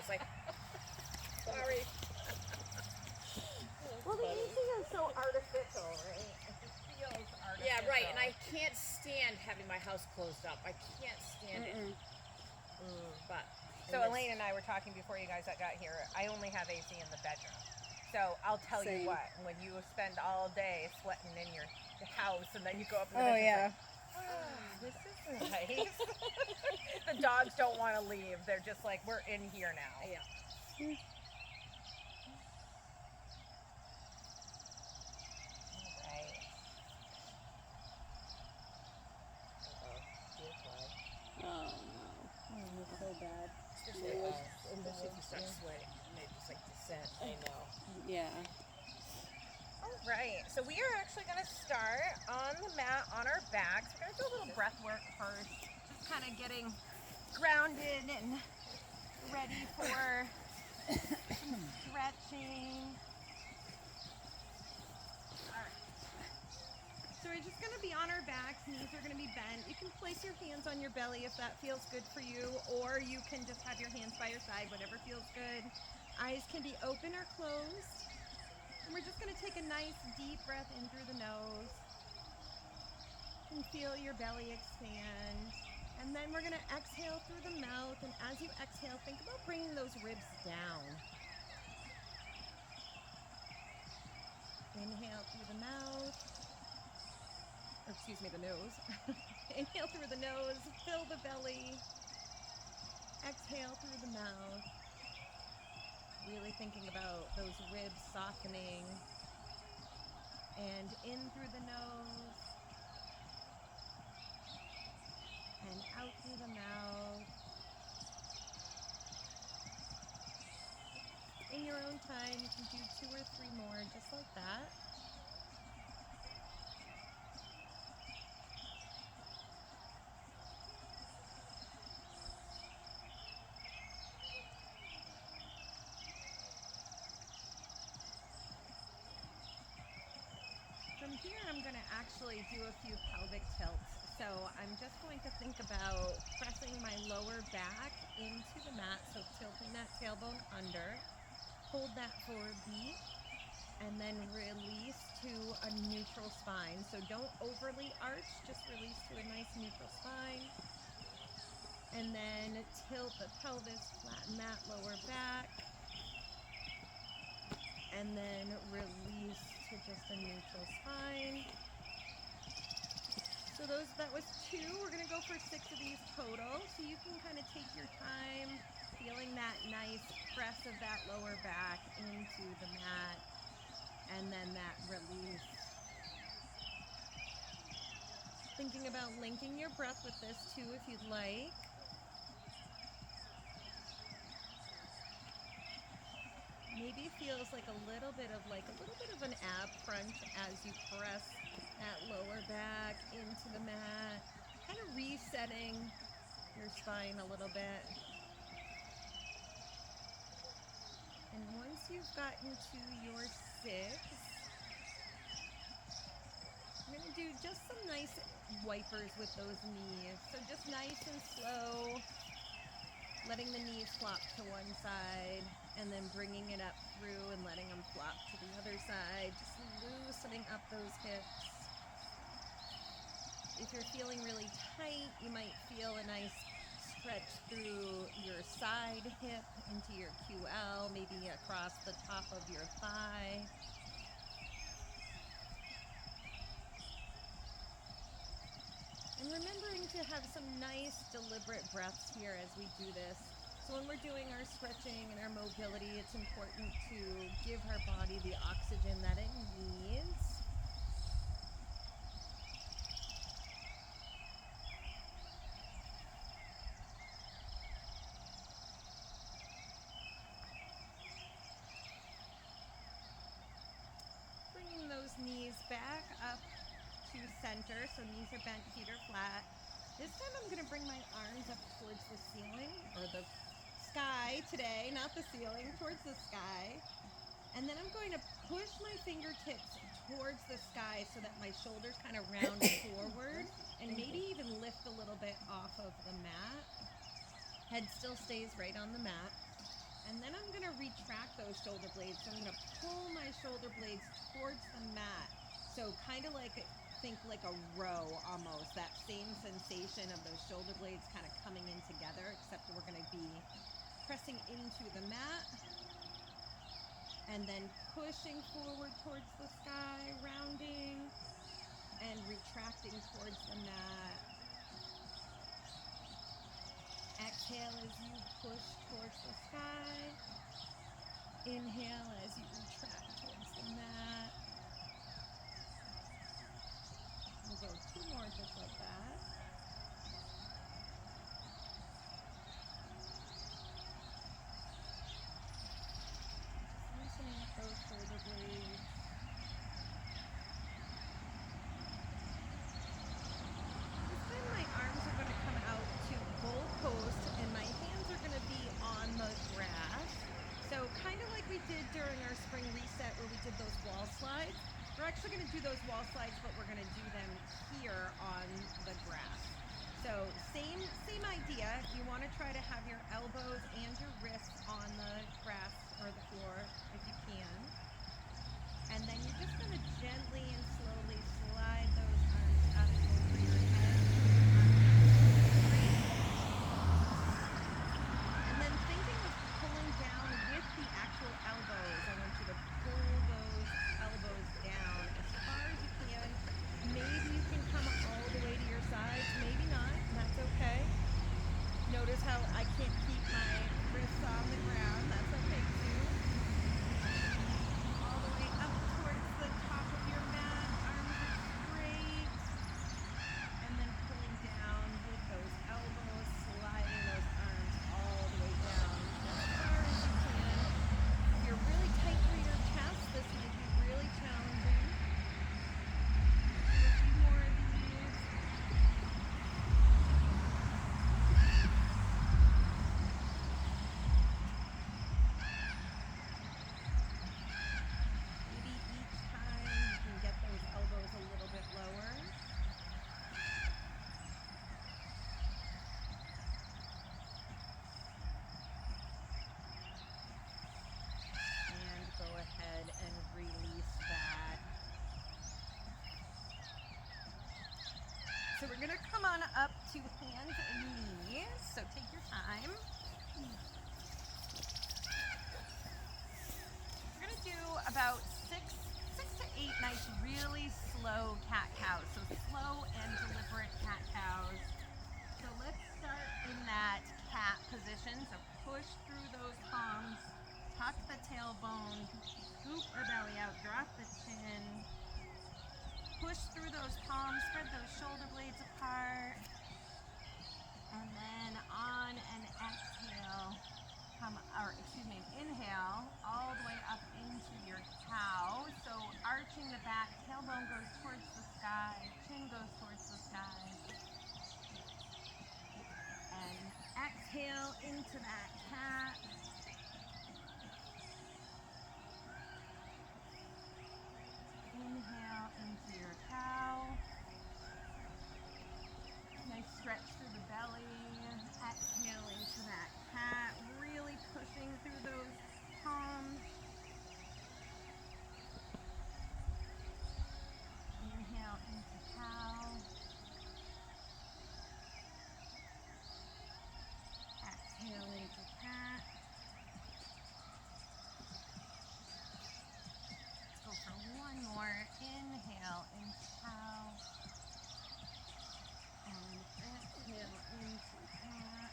was like, sorry. Well, the AC is so artificial, right? It just feels artificial. Yeah, right. And I can't stand having my house closed up. I can't stand it. But So Elaine and I were talking before you guys got here. I only have AC in the bedroom. So I'll tell you what, when you spend all day sweating in your house and then you go up in the bedroom, this is nice. The dogs don't want to leave. They're just like, we're in here now. Yeah. Right. Oh no, that's so bad. Especially if you start sweating. They just like descend. I know. Yeah. All right. So we are actually going to start on the mat on our backs. We're going to do a little breath work first. Just kind of getting grounded and ready for some stretching. All right. So we're just going to be on our backs. Knees are going to be bent. You can place your hands on your belly if that feels good for you, or you can just have your hands by your side, whatever feels good. Eyes can be open or closed. And we're just going to take a nice deep breath in through the nose. And feel your belly expand. And then we're going to exhale through the mouth. And as you exhale, think about bringing those ribs down. Inhale through the mouth. Or excuse me, the nose. Inhale through the nose. Fill the belly. Exhale through the mouth. Really thinking about those ribs softening. And in through the nose. And out through the mouth. In your own time, you can do 2 or 3 more, just like that. From here, I'm going to actually do a few pelvic tilts. So I'm just going to think about pressing my lower back into the mat, so tilting that tailbone under. Hold that forward beat, and then release to a neutral spine. So don't overly arch, just release to a nice neutral spine. And then tilt the pelvis, flatten that lower back. And then release to just a neutral spine. So that was 2. We're going to go for 6 of these total. So you can kind of take your time, feeling that nice press of that lower back into the mat. And then that release. Thinking about linking your breath with this too, if you'd like. Maybe feels like a little bit of an ab crunch as you press that lower back into the mat, kind of resetting your spine a little bit. And once you've gotten to your 6, I'm going to do just some nice wipers with those knees. So just nice and slow, letting the knees flop to one side and then bringing it up through and letting them flop to the other side, just loosening up those hips. If you're feeling really tight, you might feel a nice stretch through your side hip into your QL, maybe across the top of your thigh. And remembering to have some nice deliberate breaths here as we do this. So when we're doing our stretching and our mobility, it's important to give our body the oxygen that it needs. Bringing those knees back up to center, so knees are bent, feet are flat. This time I'm going to bring my arms up towards the ceiling, or the sky today, not the ceiling, towards the sky. And then I'm going to push my fingertips towards the sky so that my shoulders kind of round forward and maybe even lift a little bit off of the mat. Head still stays right on the mat. to retract those shoulder blades. So I'm going to pull my shoulder blades towards the mat. So kind of like, think like a row almost. That same sensation of those shoulder blades kind of coming in together, except we're going to be pressing into the mat and then pushing forward towards the sky, rounding and retracting towards the mat. Exhale as you push towards the sky. Inhale as you retract towards the mat. We'll go 2 more just like that. Loosening up those shoulder blades. This time my arms are going to come out to goal post and my hands are going to be on the grass. So kind of like we did during our spring reset where we did those wall slides. We're actually going to do those wall slides, but we're going to do them here on the grass. So same idea. You want to try to have your elbows and your wrists on the grass or the floor if you can. And then you're just going to gently and slowly slide those arms up over your head. And then thinking of pulling down with the actual elbows. I want you to pull those elbows down as far as you can. Maybe you can come all the way to your sides, maybe not, and that's okay. Notice how I can't keep my wrists on the ground, that's okay too. All the way up towards the top of your mat, arms are straight. And then pulling down with those elbows, sliding those arms all the way down as far as you can. If you're really tight through your chest, this might be really challenging. Do a few more of these. Maybe each time you can get those elbows a little bit lower. And go ahead and release that. So we're going to come on up to hands and knees. So take your time. We're going to do about six to eight nice, really slow cat-cows. So slow and deliberate cat-cows. So let's start in that cat position. So push through those palms, tuck the tailbone, scoop the belly out, drop the chin. Push through those palms, spread those shoulder blades apart. And then on an exhale, inhale all the way up into your cow. So arching the back, tailbone goes towards the sky, chin goes towards the sky. And exhale into that cat. Inhale into your cow. Nice stretch through the belly. Exhale into that cat. Really pushing through those palms. Inhale into cow. Exhale into cat. Let's go for one more. Inhale into cow. And exhale into cat.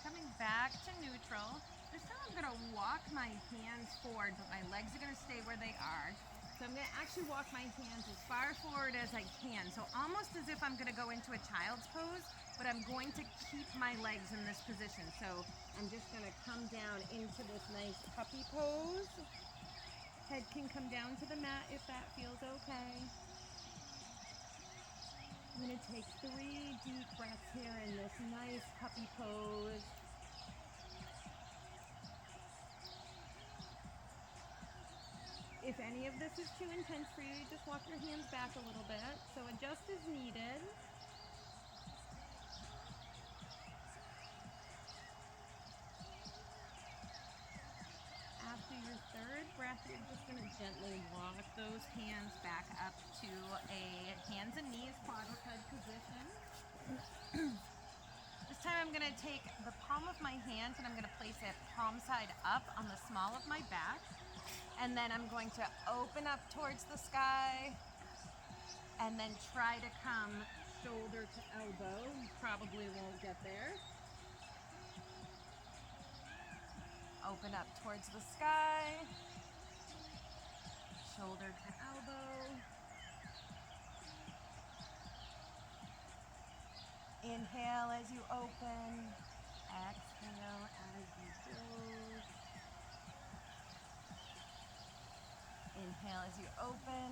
Coming back to neutral. This time I'm going to walk my hands forward, but my legs are going to stay where they are. So I'm going to actually walk my hands as far forward as I can. So almost as if I'm going to go into a child's pose, but I'm going to keep my legs in this position. So I'm just going to come down into this nice puppy pose. Head can come down to the mat if that feels okay. I'm going to take 3 deep breaths here in this nice puppy pose. If any of this is too intense for you, just walk your hands back a little bit. So adjust as needed. gently walk those hands back up to a hands and knees quadruped position. This time I'm going to take the palm of my hand and I'm going to place it palm side up on the small of my back. And then I'm going to open up towards the sky and then try to come shoulder to elbow. You probably won't get there. Open up towards the sky, shoulder to elbow. Inhale as you open, exhale as you close. Inhale as you open,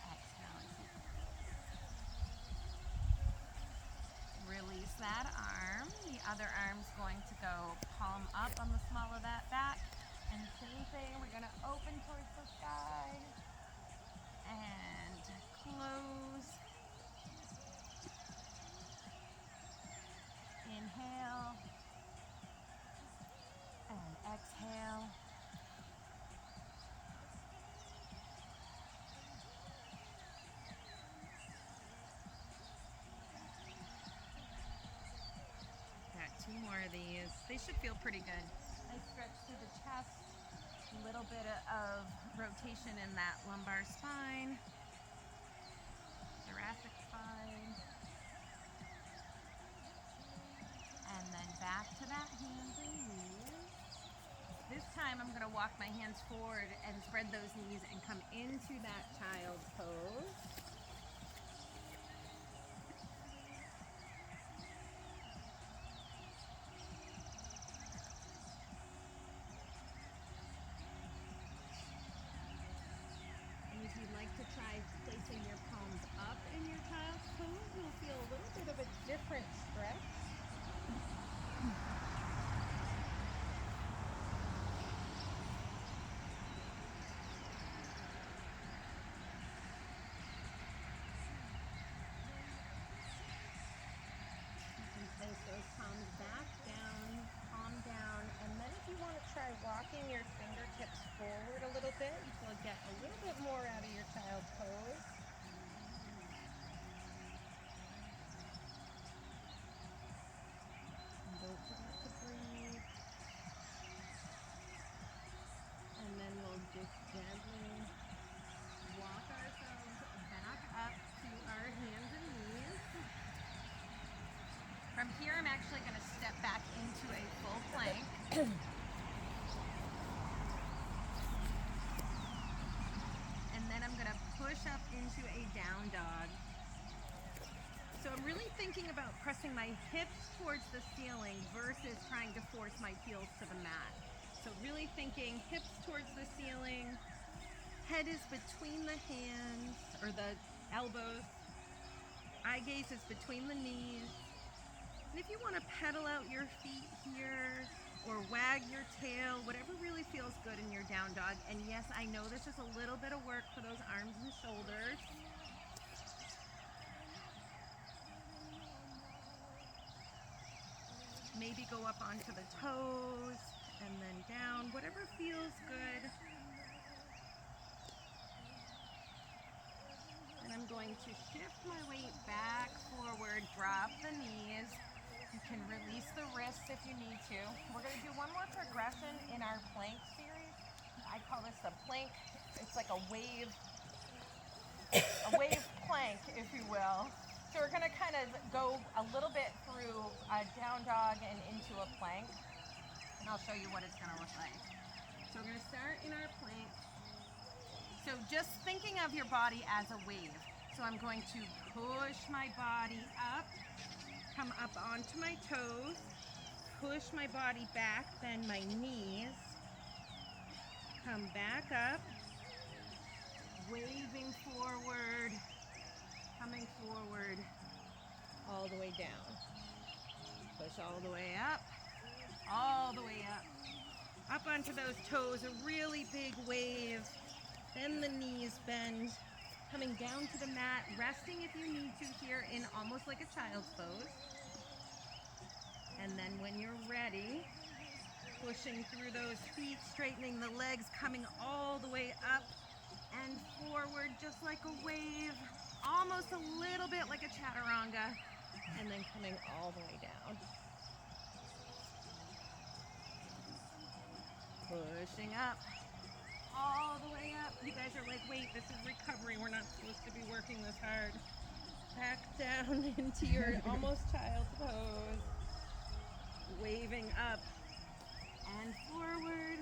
exhale as you close. Release that arm. The other arm's going to go palm up on the small of that back. And same thing, we're going to open towards the sky and close. Inhale and exhale. Got 2 more of these. They should feel pretty good. Nice stretch through the chest. A little bit of rotation in that lumbar spine, thoracic spine. And then back to that hands and knees. This time I'm going to walk my hands forward and spread those knees and come into that child's pose. And if you'd like to try placing your palms up in your child's pose, you'll feel a little bit of a different stretch. Place those palms back down, palm down, and then if you want to try walking your fingertips forward a little bit, you will get a little bit more out of your child pose. And don't forget to breathe. And then we'll just gently walk ourselves back up to our hands and knees. From here, I'm actually going to step back into a full plank. And then I'm going to push up into a down dog. So I'm really thinking about pressing my hips towards the ceiling versus trying to force my heels to the mat. So really thinking hips towards the ceiling, head is between the hands or the elbows, eye gaze is between the knees. And if you want to pedal out your feet here or wag your tail, whatever really feels good in your down dog. And yes, I know this is a little bit of work for those arms and shoulders. Maybe go up onto the toes and then down, whatever feels good. And I'm going to shift my weight back, forward, drop the knees. You can release the wrists if you need to. We're going to do one more progression in our plank series. I call this a plank. It's like a wave plank, if you will. So we're going to kind of go a little bit through a down dog and into a plank. And I'll show you what it's going to look like. So we're going to start in our plank. So just thinking of your body as a wave. So I'm going to push my body up. Come up onto my toes, push my body back, bend my knees, come back up, waving forward, coming forward, all the way down. Push all the way up, all the way up. Up onto those toes, a really big wave, then the knees bend. Coming down to the mat, resting if you need to here in almost like a child's pose. And then when you're ready, Pushing through those feet, straightening the legs, coming all the way up and forward just like a wave, almost a little bit like a chaturanga, and then coming all the way down. Pushing up, all the way up. You guys are like, wait, this is recovery. We're not supposed to be working this hard. Back down into your almost child's pose. Waving up and forward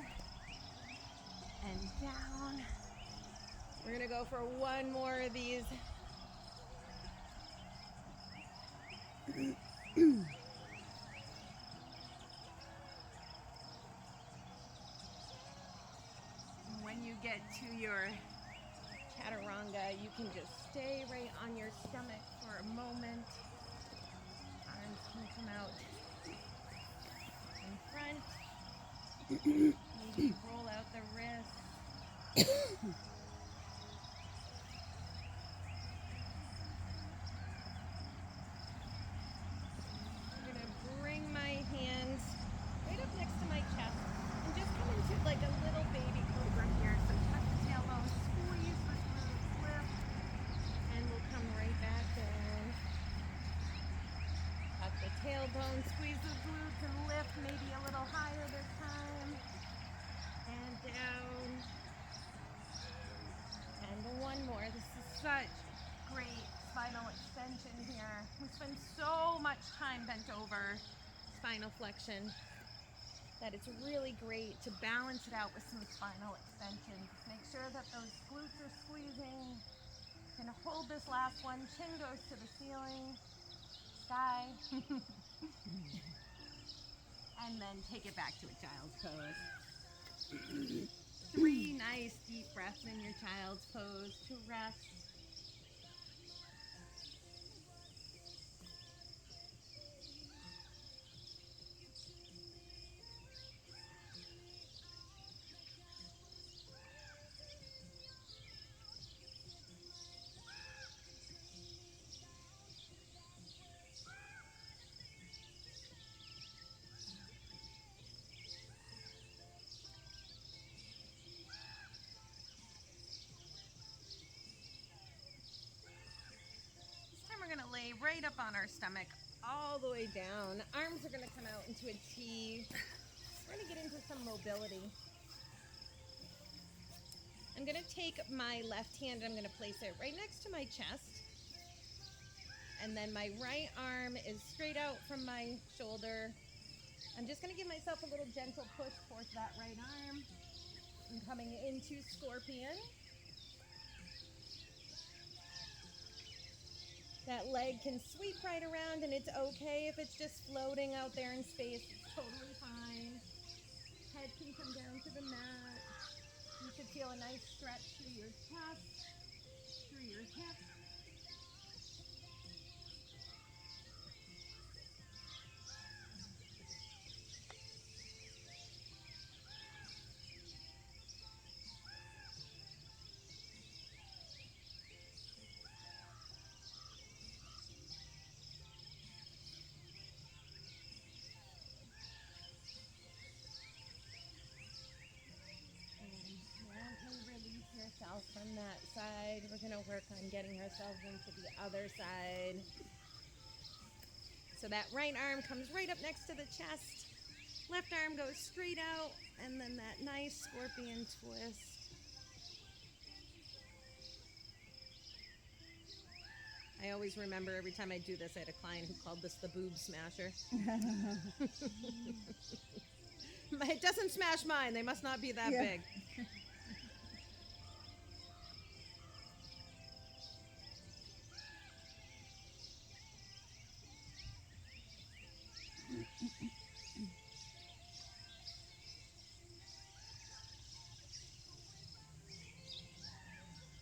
and down. We're gonna go for one more of these. When you get to your chaturanga, you can just stay right on your stomach for a moment. Arms can come out in front. Maybe roll out the wrists. I'm gonna bring my hands right up next to my chest and just come into like a little baby cobra here. So tuck the tailbone, squeeze the glutes, lift, and we'll come right back down. Tuck the tailbone, squeeze the glutes, and lift maybe a little higher this time. And down. And one more. This is such great spinal extension here. We spend so much time bent over spinal flexion that it's really great to balance it out with some spinal extension. Just make sure that those glutes are squeezing. Gonna hold this last one. Chin goes to the ceiling. Sky. And then take it back to a child's pose. 3 nice deep breaths in your child's pose to rest. Lay right up on our stomach all the way down. Arms are going to come out into a T. We're going to get into some mobility. I'm going to take my left hand and I'm going to place it right next to my chest. And then my right arm is straight out from my shoulder. I'm just going to give myself a little gentle push towards that right arm. I'm coming into scorpion. That leg can sweep right around, and it's okay if it's just floating out there in space. It's totally fine. Head can come down to the mat. You should feel a nice stretch through your chest, through your hips. From that side, we're going to work on getting ourselves into the other side. So that right arm comes right up next to the chest. Left arm goes straight out, and then that nice scorpion twist. I always remember every time I do this, I had a client who called this the boob smasher. It doesn't smash mine. They must not be that big.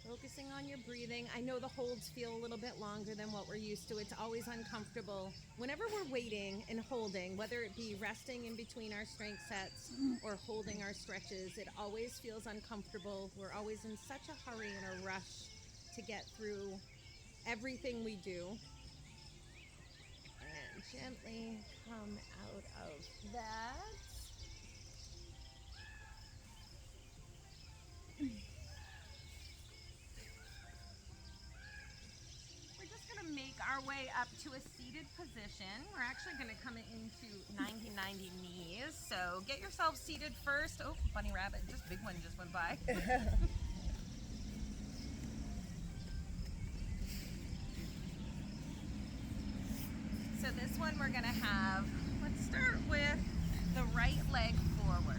Focusing on your breathing. I know the holds feel a little bit longer than what we're used to. It's always uncomfortable. Whenever we're waiting and holding, whether it be resting in between our strength sets or holding our stretches, it always feels uncomfortable. We're always in such a hurry and a rush to get through everything we do. And gently come out of that. We're just gonna make our way up to a seated position. We're actually gonna come into 90-90 knees. So get yourself seated first. Oh, bunny rabbit, just big one just went by. So this one we're gonna have, let's start with the right leg forward.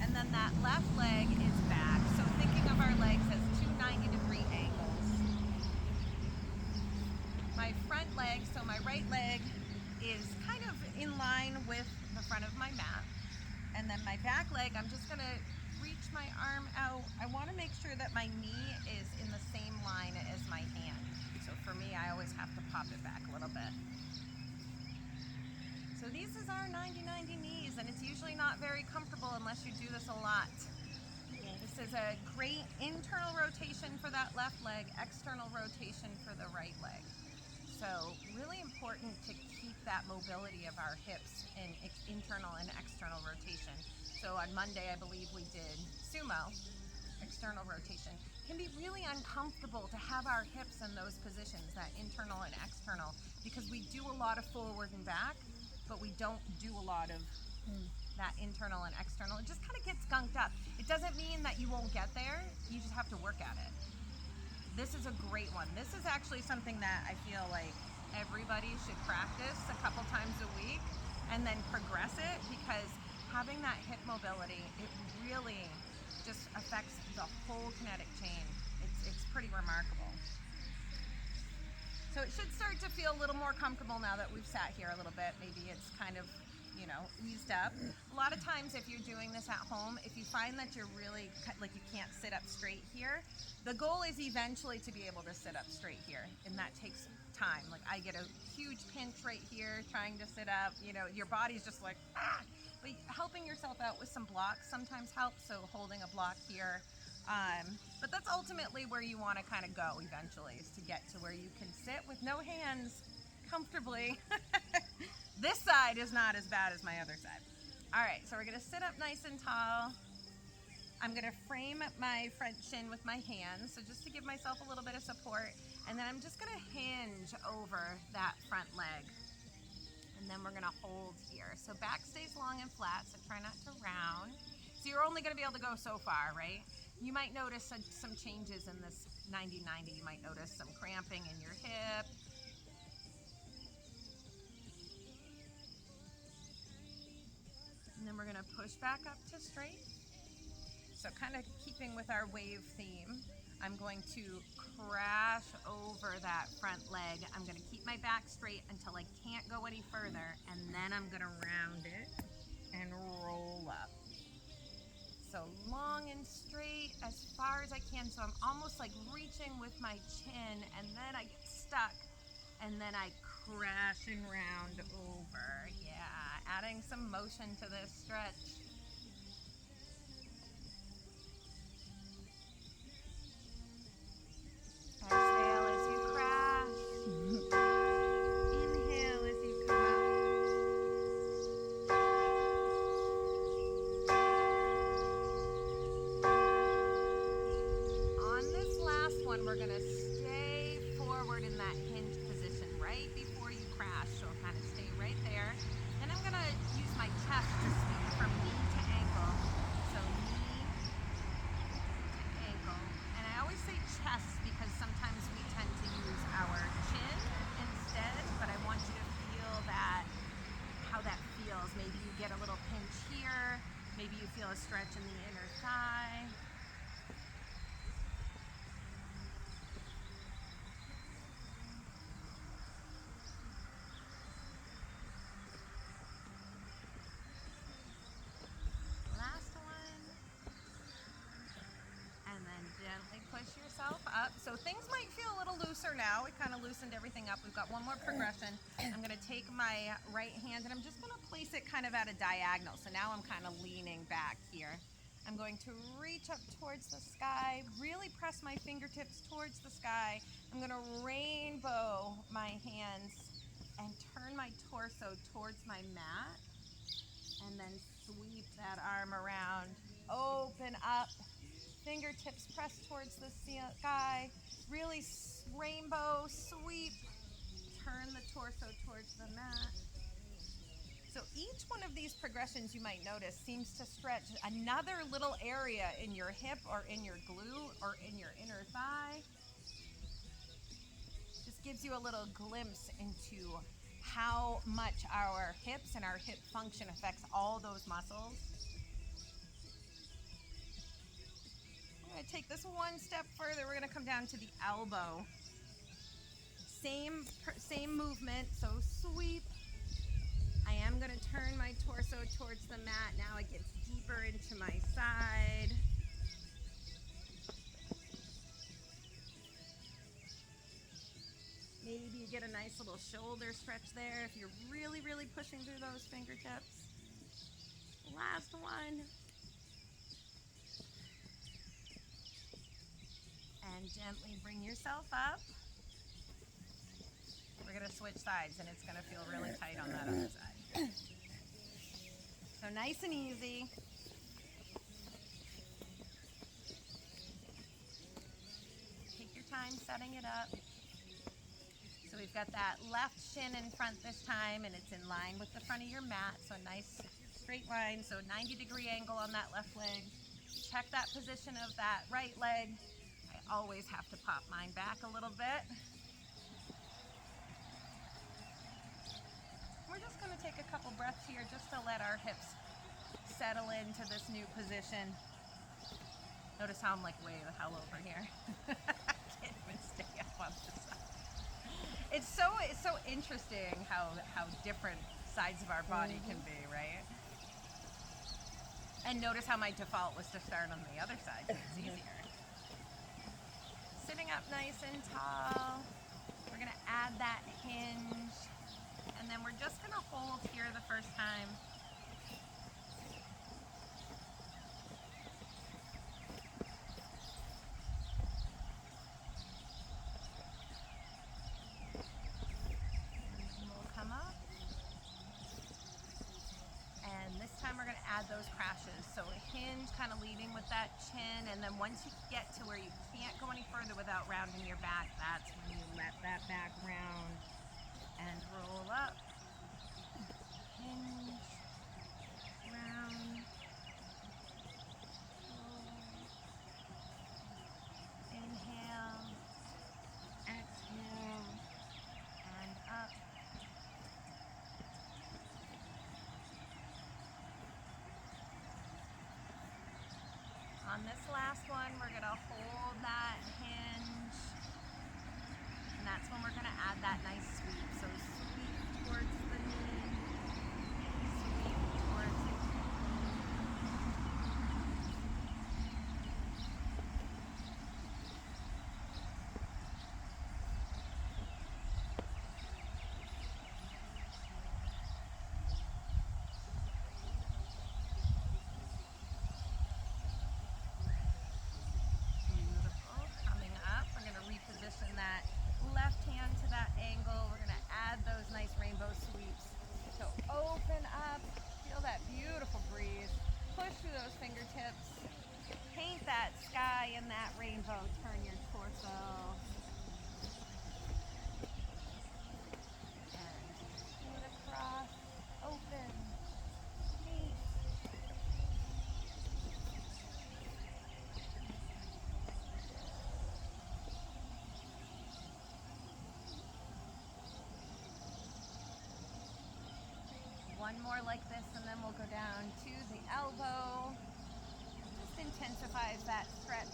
And then that left leg is back. So thinking of our legs as two 90-degree angles. My front leg, so my right leg is kind of in line with the front of my mat. And then my back leg, I'm just gonna reach my arm out. I wanna make sure that my knee is in the same line as my hand. So for me, I always have to pop it back a little bit. So this is our 90-90 knees, and it's usually not very comfortable unless you do this a lot. This is a great internal rotation for that left leg, external rotation for the right leg. So really important to keep that mobility of our hips in internal and external rotation. So on Monday, I believe we did sumo, external rotation. It can be really uncomfortable to have our hips in those positions, that internal and external, because we do a lot of forward and back, but we don't do a lot of that internal and external. It just kind of gets gunked up. It doesn't mean that you won't get there, you just have to work at it. This is a great one. This is actually something that I feel like everybody should practice a couple times a week and then progress it, because having that hip mobility, it really just affects the whole kinetic chain. It's pretty remarkable. So it should start to feel a little more comfortable now that we've sat here a little bit. Maybe it's kind of, eased up. A lot of times if you're doing this at home, if you find that you're really, like you can't sit up straight here, the goal is eventually to be able to sit up straight here, and that takes time. Like I get a huge pinch right here trying to sit up, your body's just like, ah! But helping yourself out with some blocks sometimes helps, so holding a block here. But that's ultimately where you want to kind of go eventually, is to get to where you can sit with no hands comfortably. This side is not as bad as my other side. All right, so we're gonna sit up nice and tall. I'm gonna frame my front shin with my hands, so just to give myself a little bit of support. And then I'm just gonna hinge over that front leg. And then we're gonna hold here. So back stays long and flat, so try not to round. So you're only gonna be able to go so far, right? You might notice some changes in this 90-90. You might notice some cramping in your hip. And then we're gonna push back up to straight. So kind of keeping with our wave theme, I'm going to crash over that front leg. I'm gonna keep my back straight until I can't go any further, and then I'm gonna round it and roll up. So long and straight as far as I can, so I'm almost like reaching with my chin, and then I get stuck, and then I crash and round over. Yeah, adding some motion to this stretch. Exhale as you crash. Inhale as you come up. On this last one, we're going to stay forward in that hinge position right before you crash. So kind of stay right there. Then I'm going to use my chest to sweep from knee to ankle. So knee to ankle. And I always say chest because sometimes we tend to use our chin instead, but I want you to feel how that feels. Maybe you get a little pinch here. Maybe you feel a stretch in the inner thigh. Gently push yourself up. So things might feel a little looser now. We kind of loosened everything up. We've got one more progression. I'm going to take my right hand and I'm just going to place it kind of at a diagonal. So now I'm kind of leaning back here. I'm going to reach up towards the sky, really press my fingertips towards the sky. I'm going to rainbow my hands and turn my torso towards my mat, and then sweep that arm around. Open up Fingertips pressed towards the sky. Really rainbow sweep. Turn the torso towards the mat. So each one of these progressions, you might notice, seems to stretch another little area in your hip or in your glute or in your inner thigh. Just gives you a little glimpse into how much our hips and our hip function affects all those muscles. I'm going to take this one step further. We're going to come down to the elbow. Same movement, so sweep. I am going to turn my torso towards the mat. Now it gets deeper into my side. Maybe you get a nice little shoulder stretch there if you're really, really pushing through those fingertips. Last one. And gently bring yourself up. We're going to switch sides and it's going to feel really tight on that other side. So nice and easy. Take your time setting it up. So we've got that left shin in front this time and it's in line with the front of your mat. So a nice straight line. So 90-degree angle on that left leg. Check that position of that right leg. I always have to pop mine back a little bit. We're just going to take a couple breaths here just to let our hips settle into this new position. Notice how I'm like way the hell over here. I can't even stay up on this side. It's so interesting how different sides of our body can be, right? And notice how my default was to start on the other side, so it's easier. Sitting up nice and tall. We're going to add that hinge. And then we're just going to hold here the first time. And we'll come up. And this time we're going to add those crashes. So a hinge kind of leading with that chin. And then once you get to where you can't go any further without rounding your back, that's when you let that back round. And roll up, hinge, round, roll, inhale, exhale, and up. On this last one, we're going to hold that hinge. And that's when we're going to add that nice sweep. So sweep towards the knee, sweep towards it. Beautiful. Coming up, we're going to reposition that left hand to that angle. We're going to add those nice rainbow sweeps. So open up, feel that beautiful breeze. Push through those fingertips. Paint that sky in that rainbow. Turn your torso. And do it across. Open. Paint. One more like this and then we'll go down to the elbow. Just intensifies that stretch.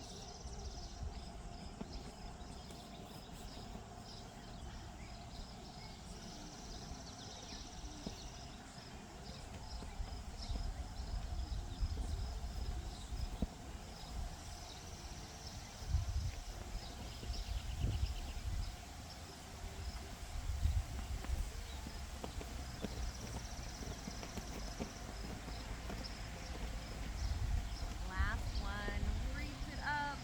Last one, reach it up.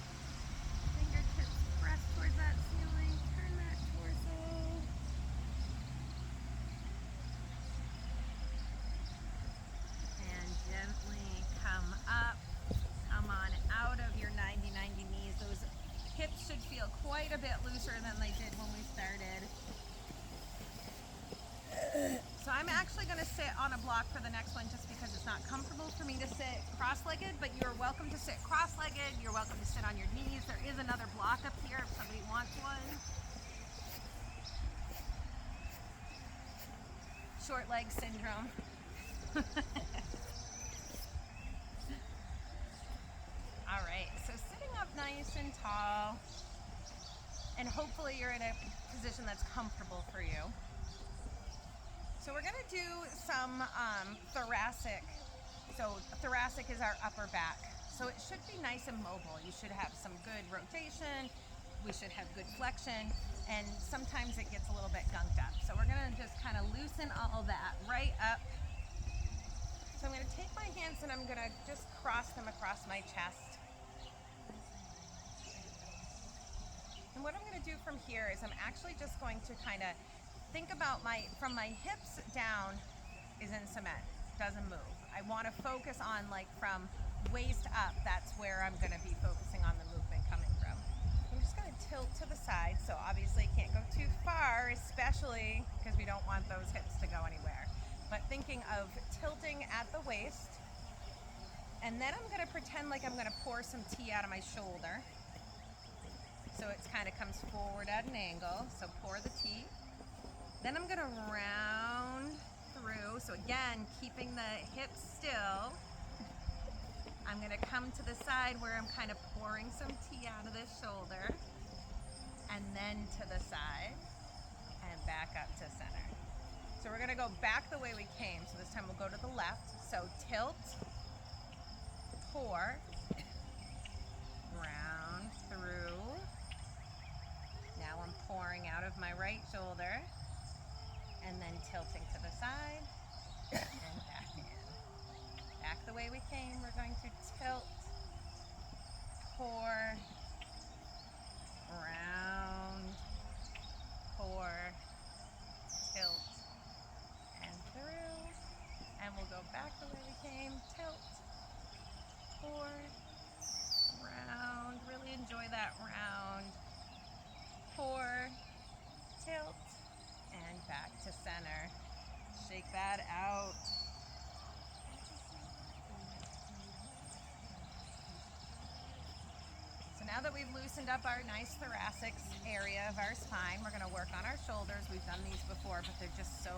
I'm actually going to sit on a block for the next one just because it's not comfortable for me to sit cross-legged, but you're welcome to sit cross-legged. You're welcome to sit on your knees. There is another block up here if somebody wants one. Short leg syndrome. All right, so sitting up nice and tall, and hopefully you're in a position that's comfortable for you. So we're gonna do some thoracic. So thoracic is our upper back. So it should be nice and mobile. You should have some good rotation. We should have good flexion. And sometimes it gets a little bit gunked up. So we're gonna just kind of loosen all that right up. So I'm gonna take my hands and I'm gonna just cross them across my chest. And what I'm gonna do from here is I'm actually just going to kind of think about from my hips down is in cement, doesn't move. I want to focus on like from waist up, that's where I'm going to be focusing on the movement coming from. I'm just going to tilt to the side, so obviously can't go too far, especially because we don't want those hips to go anywhere. But thinking of tilting at the waist, and then I'm going to pretend like I'm going to pour some tea out of my shoulder. So it kind of comes forward at an angle, so pour the tea. Then I'm gonna round through, so again, keeping the hips still. I'm gonna come to the side where I'm kind of pouring some tea out of this shoulder, and then to the side, and back up to center. So we're gonna go back the way we came, so this time we'll go to the left. So tilt, pour, round through. Now I'm pouring out of my right shoulder, and then tilting to the side, and back in. Back the way we came, we're going to tilt, pour, round, pour, tilt, and through. And we'll go back the way we came, tilt, pour, round. Really enjoy that round. Pour, tilt, and back to center. Shake that out. So now that we've loosened up our nice thoracic area of our spine, we're gonna work on our shoulders. We've done these before, but they're just so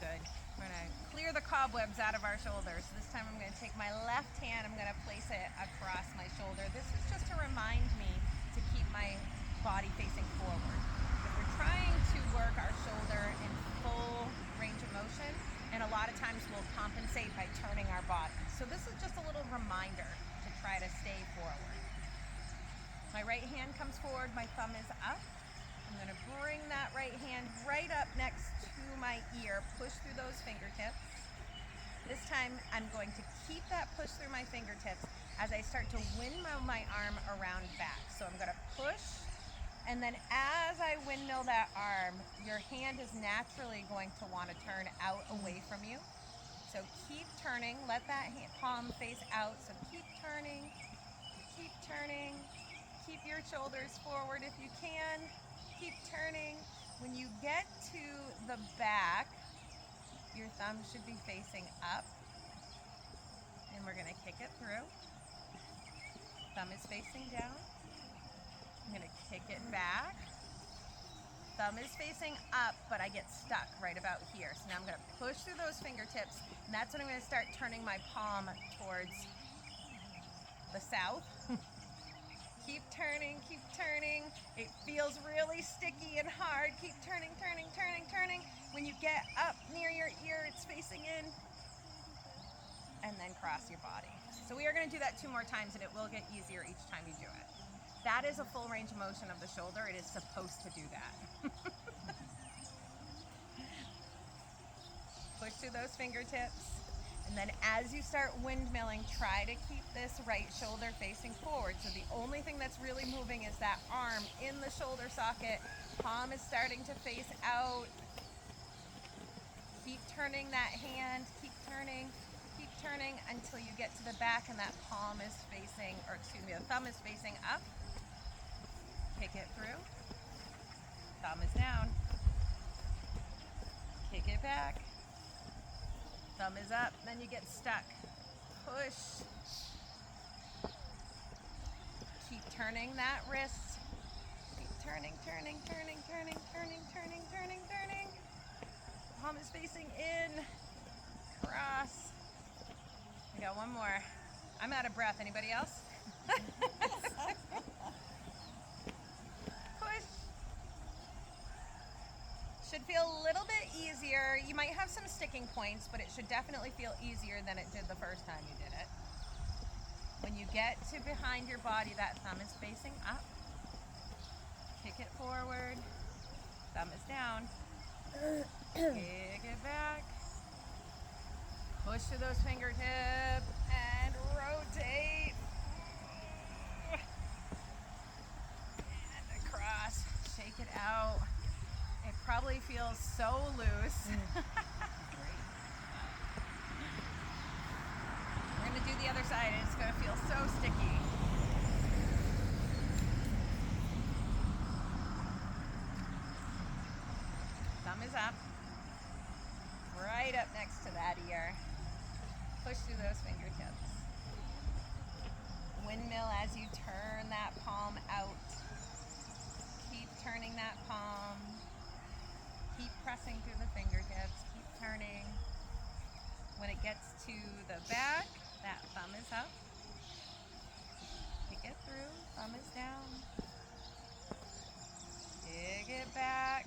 good. We're gonna clear the cobwebs out of our shoulders. So this time I'm gonna take my left hand, I'm gonna place it across my shoulder. This is just to remind me to keep my body facing forward. We're trying to work our shoulder in full range of motion, and a lot of times we'll compensate by turning our body. So this is just a little reminder to try to stay forward. My right hand comes forward, my thumb is up. I'm gonna bring that right hand right up next to my ear, push through those fingertips. This time I'm going to keep that push through my fingertips as I start to windmill my arm around back. So I'm gonna push, and then as I windmill that arm, your hand is naturally going to want to turn out away from you. So keep turning, let that palm face out. So keep turning, keep your shoulders forward if you can, keep turning. When you get to the back, your thumb should be facing up, and we're gonna kick it through. Thumb is facing down. I'm gonna kick it back. Thumb is facing up, but I get stuck right about here. So now I'm gonna push through those fingertips, and that's when I'm gonna start turning my palm towards the south. Keep turning, keep turning. It feels really sticky and hard. Keep turning, turning, turning, turning. When you get up near your ear, it's facing in, and then cross your body. So we are gonna do that 2 more times, and it will get easier each time you do it. That is a full range of motion of the shoulder. It is supposed to do that. Push through those fingertips. And then as you start windmilling, try to keep this right shoulder facing forward. So the only thing that's really moving is that arm in the shoulder socket. Palm is starting to face out. Keep turning that hand. Keep turning until you get to the back and that palm is facing, or excuse me, the thumb is facing up. Kick it through. Thumb is down. Kick it back. Thumb is up, then you get stuck. Push. Keep turning that wrist. Keep turning. Palm is facing in. Cross. We got one more. I'm out of breath. Anybody else? Push. Should feel a little bit easier. You might have some sticking points, but it should definitely feel easier than it did the first time you did it. When you get to behind your body, that thumb is facing up. Kick it forward. Thumb is down. Kick it back. Push to those fingertips and rotate. And across. Shake it out. It probably feels so loose. We're going to do the other side, and it's going to feel so sticky. Thumb is up. Right up next to that ear. Push through those fingertips. Windmill as you turn that palm out. Keep turning that palm. Keep pressing through the fingertips. Keep turning. When it gets to the back, that thumb is up. Kick it through. Thumb is down. Kick it back.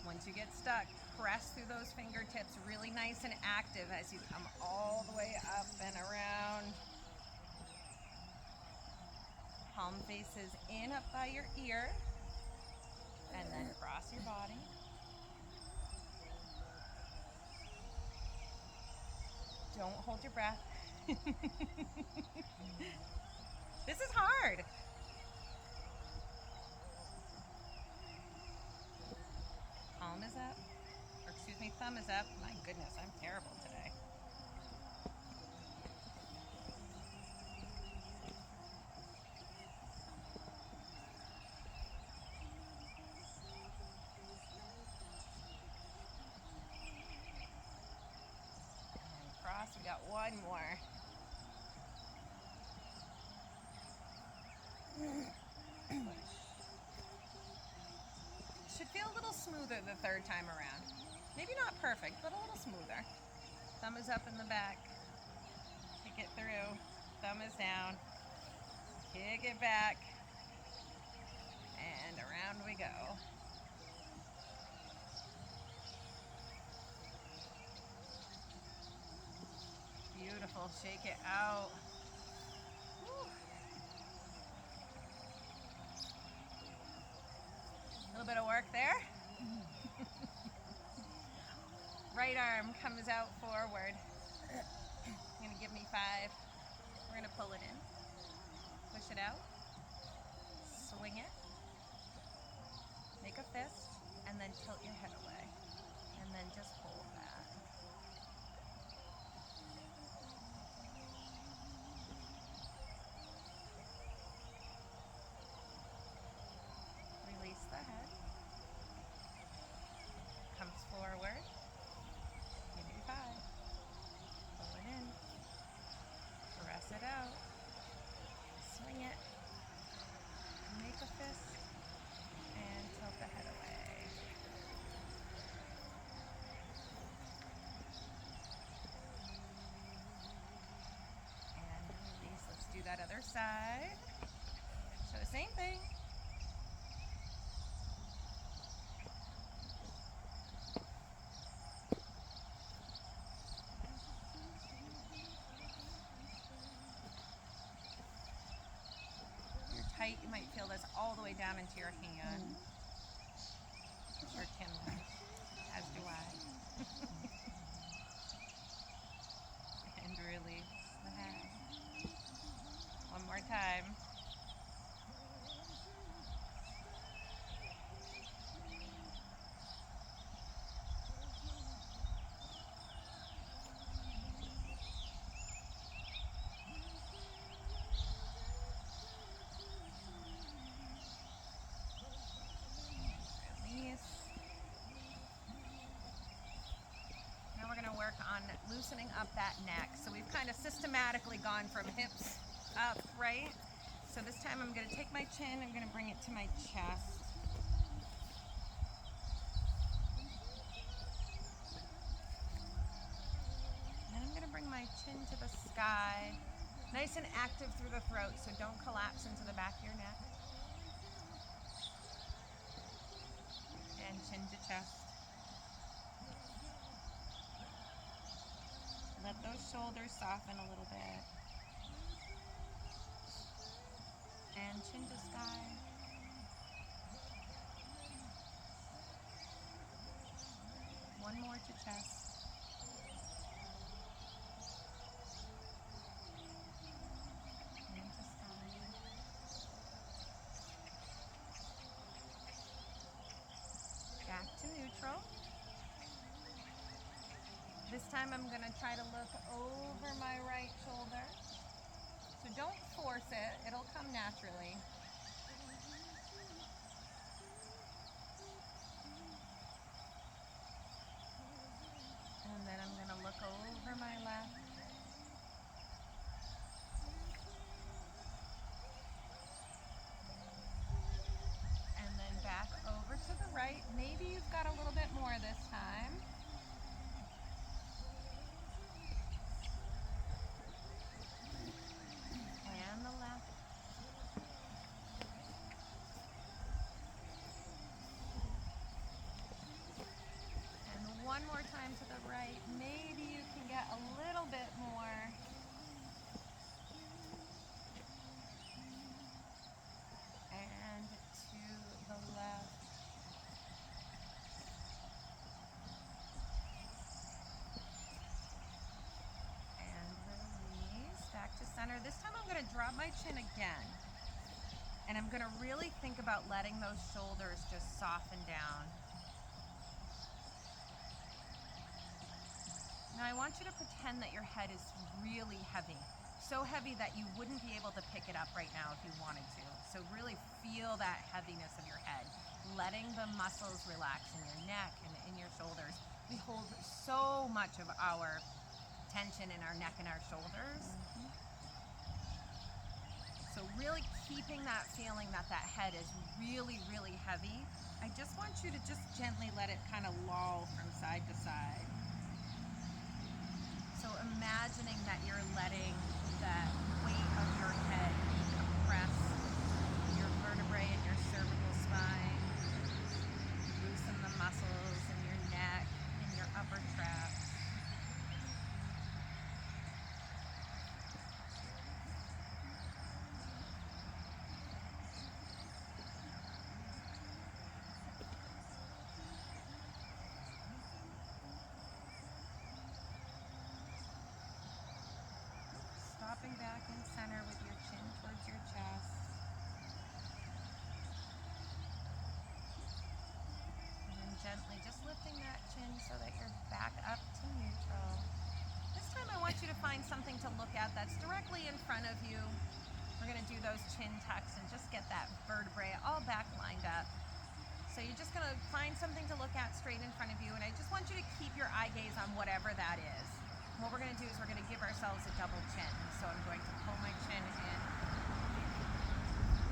Once you get stuck, press through those fingertips really nice and active as you come all the way up and around. Palm faces in up by your ear, and then cross your body. Don't hold your breath. This is hard. Palm is up, or excuse me, thumb is up. My goodness, I'm terrible today. And cross, we got one more. Should feel a little smoother the third time around. Maybe not perfect, but a little smoother. Thumb is up in the back. Kick it through. Thumb is down. Kick it back. And around we go. Beautiful. Shake it out. Whew. A little bit of work there. Right arm comes out forward. You're gonna give me 5. We're gonna pull it in. Push it out. Swing it. Make a fist. And then tilt your head away. And then just hold that. Release the head. Comes forward. Give me 5. Pull it in. Press it out. Swing it. Make a fist. And tilt the head away. And release. Let's do that other side. So the same thing. Tight, you might feel this all the way down into your hand. I'm sure Tim does, as do I. And release the head. One more time. loosening up that neck. So we've kind of systematically gone from hips up, right? So this time I'm going to take my chin, I'm going to bring it to my chest. And then I'm going to bring my chin to the sky. Nice and active through the throat, so don't collapse into the back of your neck. And chin to chest. Let those shoulders soften a little bit. And chin to sky. One more to chest. And to sky. Back to neutral. This time I'm going to try to look over my right shoulder. So don't force it, it'll come naturally. And then I'm going to look over my left. And then back over to the right. Maybe you've got a little bit more this time. And the left. And one more time to the right. Maybe you can get a little bit more. And to the left. And release. Back to center. This time I'm going to drop my chin again. And I'm going to really think about letting those shoulders just soften down. Now I want you to pretend that your head is really heavy. So heavy that you wouldn't be able to pick it up right now if you wanted to. So really feel that heaviness of your head. Letting the muscles relax in your neck and in your shoulders. We hold so much of our tension in our neck and our shoulders. So really keeping that feeling that that head is really, really heavy. I just want you to just gently let it kind of loll from side to side. So imagining that you're letting that weight of your head compress your vertebrae and your cervical spine. Loosen the muscles in your neck and your upper traps. Stopping back in center with your chin towards your chest. And then gently just lifting that chin so that you're back up to neutral. This time I want you to find something to look at that's directly in front of you. We're going to do those chin tucks and just get that vertebrae all back lined up. So you're just going to find something to look at straight in front of you, and I just want you to keep your eye gaze on whatever that is. What we're going to do is we're going to give ourselves a double chin. So I'm going to pull my chin in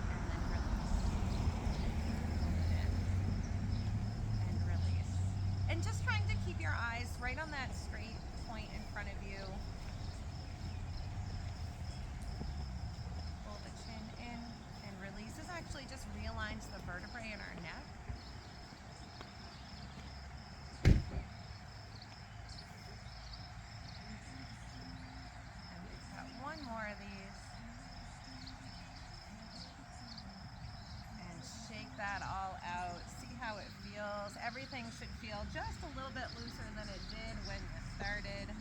and then release. Pull it in and release. And just trying to keep your eyes right on that straight point in front of you. Pull the chin in and release. This actually just realigns the vertebrae in our neck. One more of these. And shake that all out. See how it feels. Everything should feel just a little bit looser than it did when you started.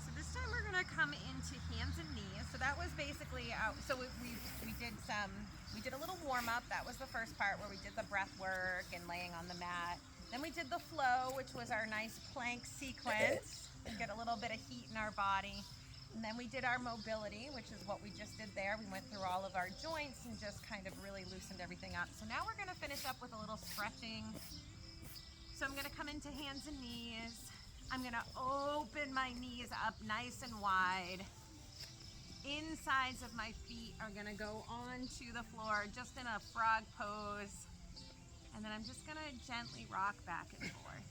So this time we're going to come into hands and knees. So that was basically out. So we did a little warm up. That was the first part where we did the breath work and laying on the mat. Then we did the flow, which was our nice plank sequence. Get a little bit of heat in our body. And then we did our mobility, which is what we just did there. We went through all of our joints and just kind of really loosened everything up. So now we're gonna finish up with a little stretching. So I'm gonna come into hands and knees. I'm gonna open my knees up nice and wide. Insides of my feet are gonna go onto the floor, just in a frog pose. And then I'm just gonna gently rock back and forth.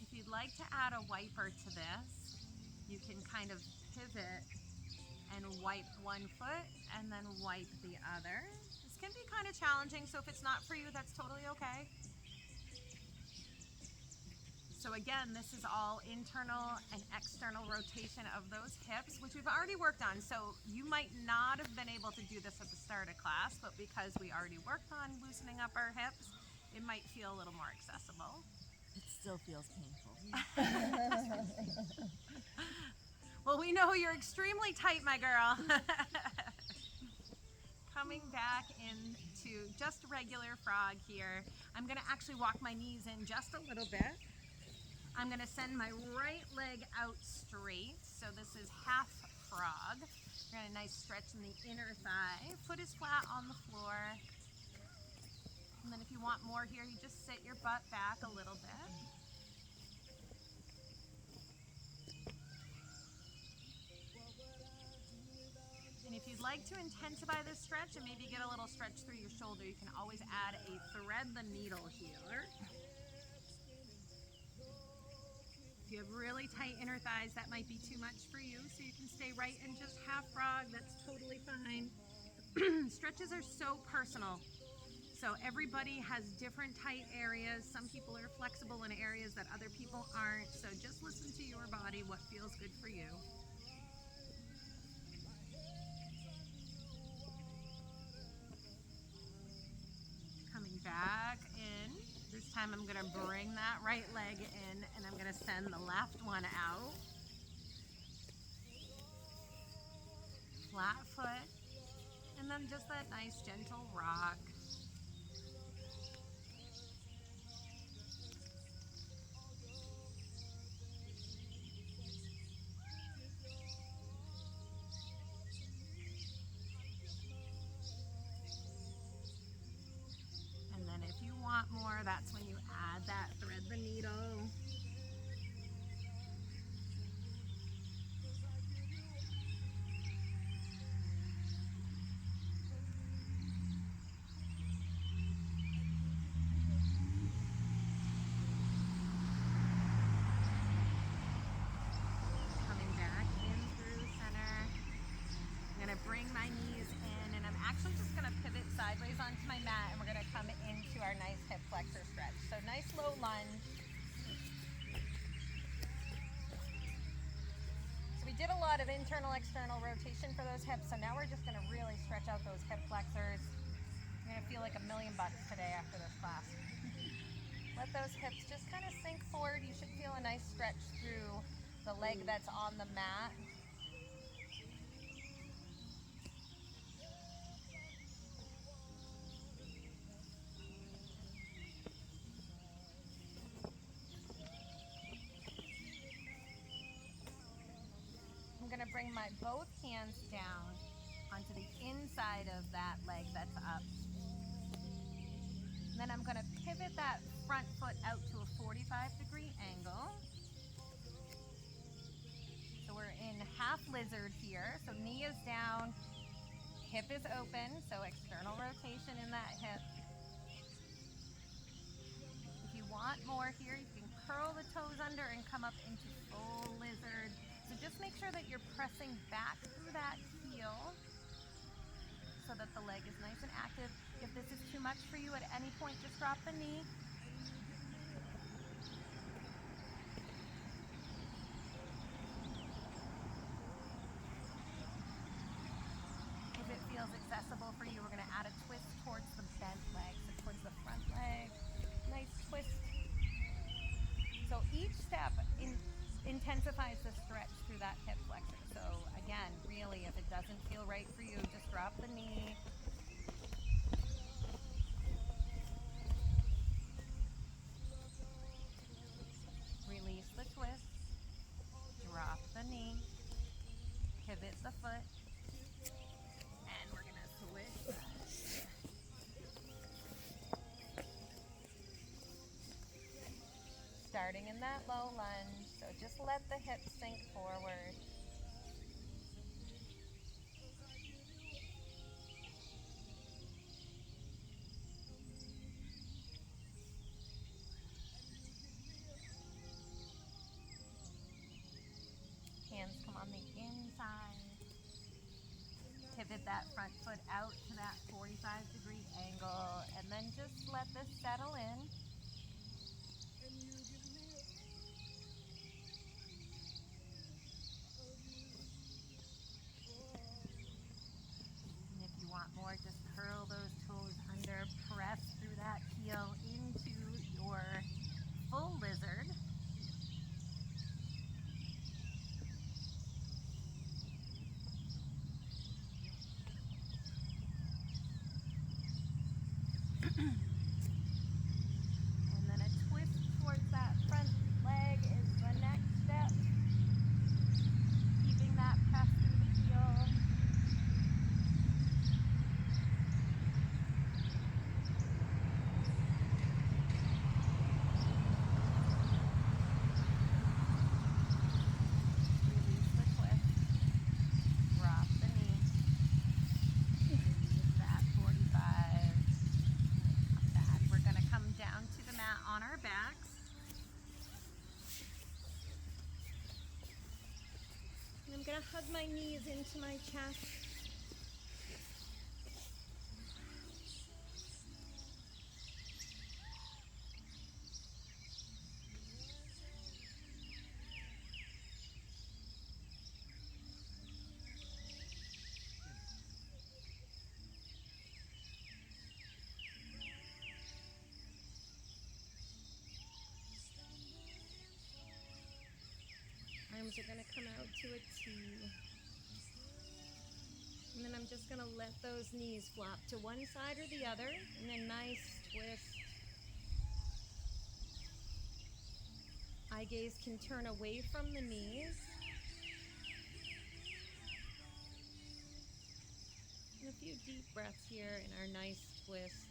If you'd like to add a wiper to this, you can kind of pivot and wipe one foot and then wipe the other. This can be kind of challenging, so if it's not for you, that's totally okay. So again, this is all internal and external rotation of those hips, which we've already worked on. So you might not have been able to do this at the start of class, but because we already worked on loosening up our hips, it might feel a little more accessible. It still feels painful. Well, we know you're extremely tight, my girl. Coming back into just regular frog here. I'm gonna actually walk my knees in just a little bit. I'm gonna send my right leg out straight. So this is half frog. We're gonna nice stretch in the inner thigh. Foot is flat on the floor. And then if you want more here, you just sit your butt back a little bit. And if you'd like to intensify this stretch and maybe get a little stretch through your shoulder, you can always add a thread the needle healer. If you have really tight inner thighs, that might be too much for you, so you can stay right in just half frog. That's totally fine. Stretches are so personal. So everybody has different tight areas. Some people are flexible in areas that other people aren't. So just listen to your body, what feels good for you. Coming back in. This time I'm gonna bring that right leg in and I'm gonna send the left one out. Flat foot. And then just that nice gentle rock. Want more, that's when you add that thread the needle. Coming back in through center. I'm gonna bring my knees in and I'm actually just gonna pivot sideways onto my mat and we're gonna come into our nice hip flexor stretch. So nice low lunge. So we did a lot of internal, external rotation for those hips. So now we're just gonna really stretch out those hip flexors. You're gonna feel like $1,000,000 today after this class. Let those hips just kind of sink forward. You should feel a nice stretch through the leg that's on the mat. Bring my both hands down onto the inside of that leg that's up. And then I'm going to pivot that front foot out to a 45-degree angle. So we're in half lizard here. So knee is down, hip is open, so external rotation in that hip. If you want more here, you can curl the toes under and come up into full lizard. So just make sure that you're pressing back through that heel so that the leg is nice and active. If this is too much for you at any point, just drop the knee. If it feels accessible for you, we're going to add a twist towards the bent leg, so towards the front leg. Nice twist. So each step intensifies the stretch through that hip flexor. So again, really, if it doesn't feel right for you, just drop the knee. Release the twist. Drop the knee. Pivot the foot. And we're gonna switch. Starting in that low lunge, so just let the hips sink forward. Hands come on the inside. Pivot that front foot out to that 45-degree angle, and then just let this settle in. And if you want more, just curl those toes under, press through that heel into your full lizard. And then a twist towards that front leg is the next step. Keeping that press through the heel. Release the twist. Drop the knee. Release that 45. Back. We're going to come down to the mat on our backs. And I'm going to hug my knees into my chest. Arms are going to come out to a T. And then I'm just going to let those knees flop to one side or the other. And then nice twist. Eye gaze can turn away from the knees. And a few deep breaths here in our nice twist.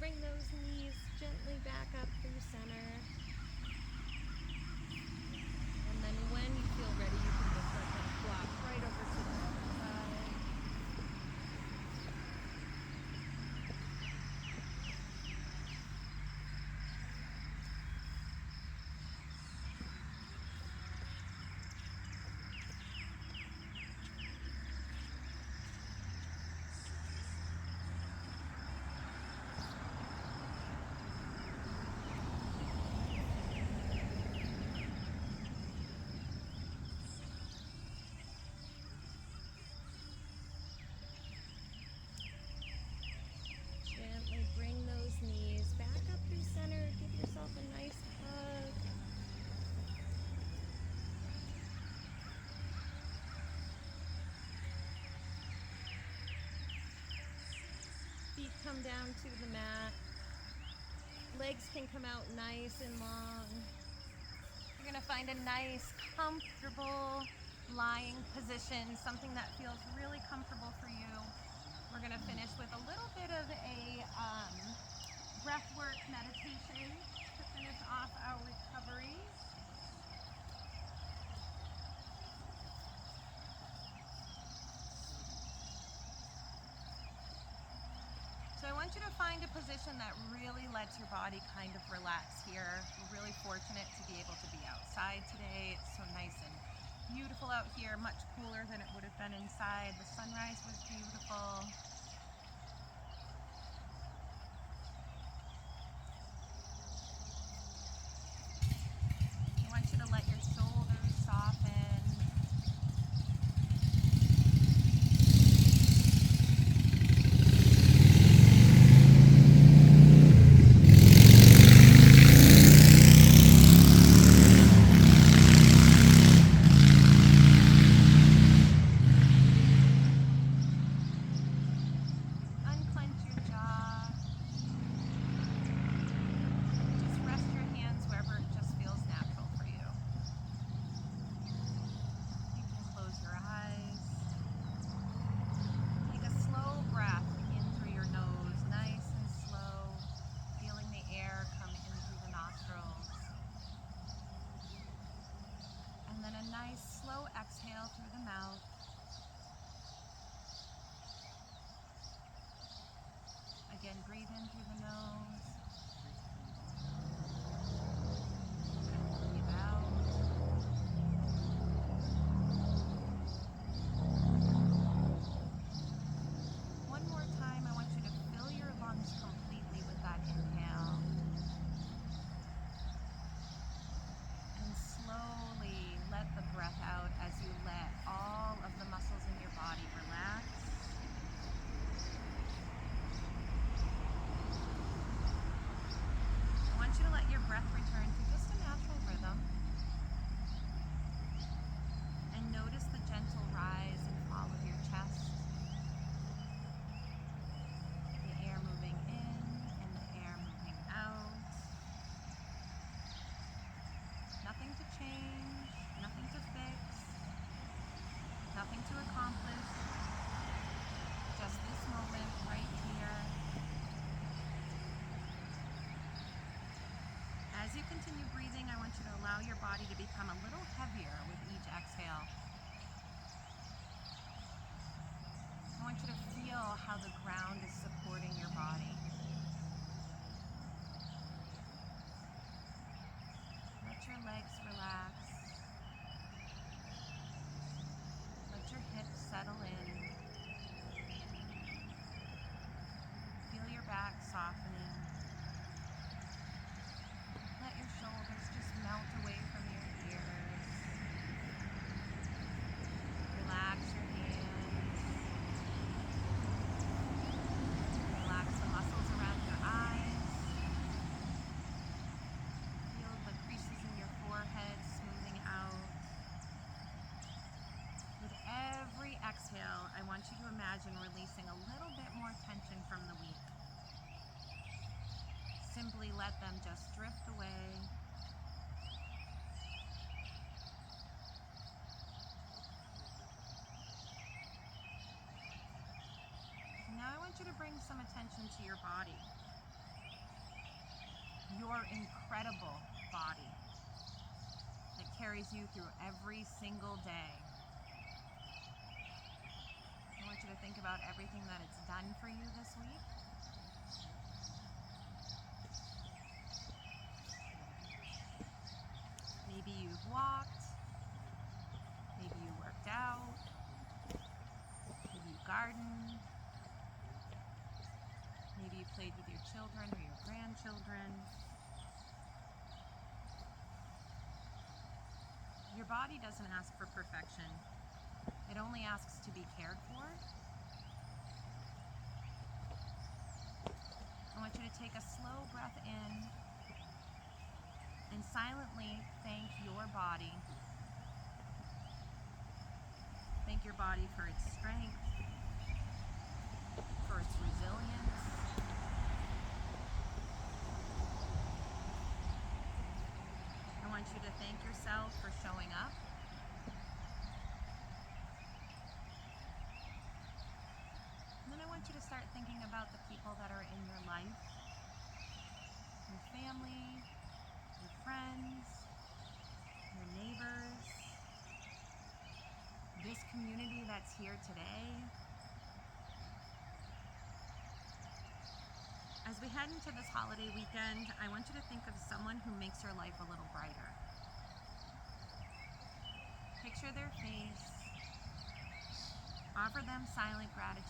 Bring those knees gently back up through center. And then when you feel ready, you can just let them flop right over to the other side. Gently bring those knees back up through center. Give yourself a nice hug. Feet come down to the mat. Legs can come out nice and long. You're going to find a nice, comfortable lying position, something that feels really comfortable for you. We're going to finish with a little bit of a breathwork meditation to finish off our recovery. So I want you to find a position that really lets your body kind of relax here. We're really fortunate to be able to be outside today. It's so nice and beautiful out here, much cooler than it would have been inside. The sunrise was beautiful. I want you to let your shoulders soften. Unclench your jaw. Just rest your hands wherever it just feels natural for you. You can close your eyes. Take a slow breath in through your nose, nice and slow, feeling the air come in through the nostrils. And then a nice slow exhale through the mouth. Again, breathe in through the nose. Breathe out. One more time, I want you to fill your lungs completely with that inhale. And slowly let the breath out as you let all of the muscles in your body relax. I want you to let your breath return to just a natural rhythm. And notice the gentle rise and fall of your chest. The air moving in and the air moving out. Nothing to change, nothing to fix, nothing to accomplish. Just this moment right here. As you continue breathing, I want you to allow your body to become a little heavier with each exhale. I want you to feel how the ground is supporting your body. Let your legs relax. Let your hips settle in. Feel your back softening. Let your shoulders just melt away from your ears. Relax your hands. Relax the muscles around your eyes. Feel the creases in your forehead smoothing out. With every exhale, I want you to imagine releasing a little bit more tension from the week. Simply let them just drift away. Now I want you to bring some attention to your body. Your incredible body that carries you through every single day. I want you to think about everything that it's done for you this week. Maybe you've walked, maybe you worked out, maybe you gardened, maybe you played with your children or your grandchildren. Your body doesn't ask for perfection. It only asks to be cared for. I want you to take a slow breath in and silently thank your body. Thank your body for its strength, for its resilience. I want you to thank yourself for showing up. And then I want you to start thinking about the people that are in your life, your family, your friends, your neighbors, this community that's here today. As we head into this holiday weekend, I want you to think of someone who makes your life a little brighter. Picture picture their face. Offer them silent gratitude.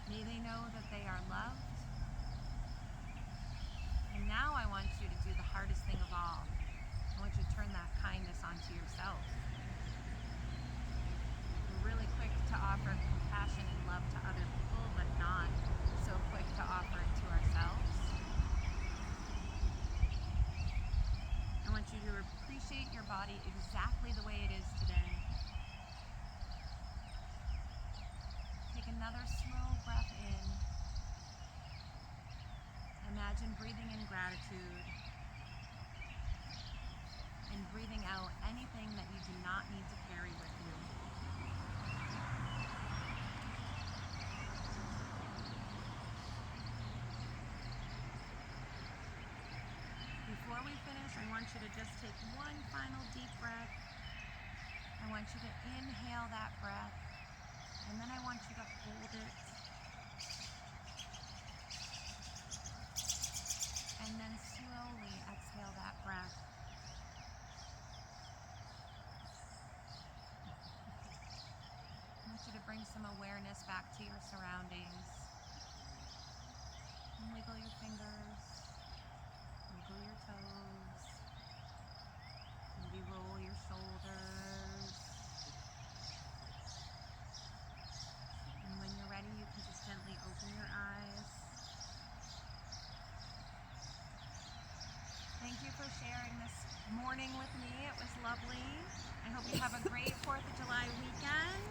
May they know that they are loved. And now I want you to do the hardest thing of all. I want you to turn that kindness onto yourself. We're really quick to offer compassion and love to other people, but not so quick to offer it to ourselves. I want you to appreciate your body exactly the way it is today. Take another slow breath in. Imagine breathing in gratitude and breathing out anything that you do not need to carry with you. Before we finish, I want you to just take one final deep breath. I want you to inhale that breath, and then I want you to hold it. And then slowly exhale that breath. I want you to bring some awareness back to your surroundings. And wiggle your fingers, wiggle your toes, maybe roll your shoulders. And when you're ready, you can just gently open your eyes. Thank you for sharing this morning with me. It was lovely. I hope you have a great 4th of July weekend.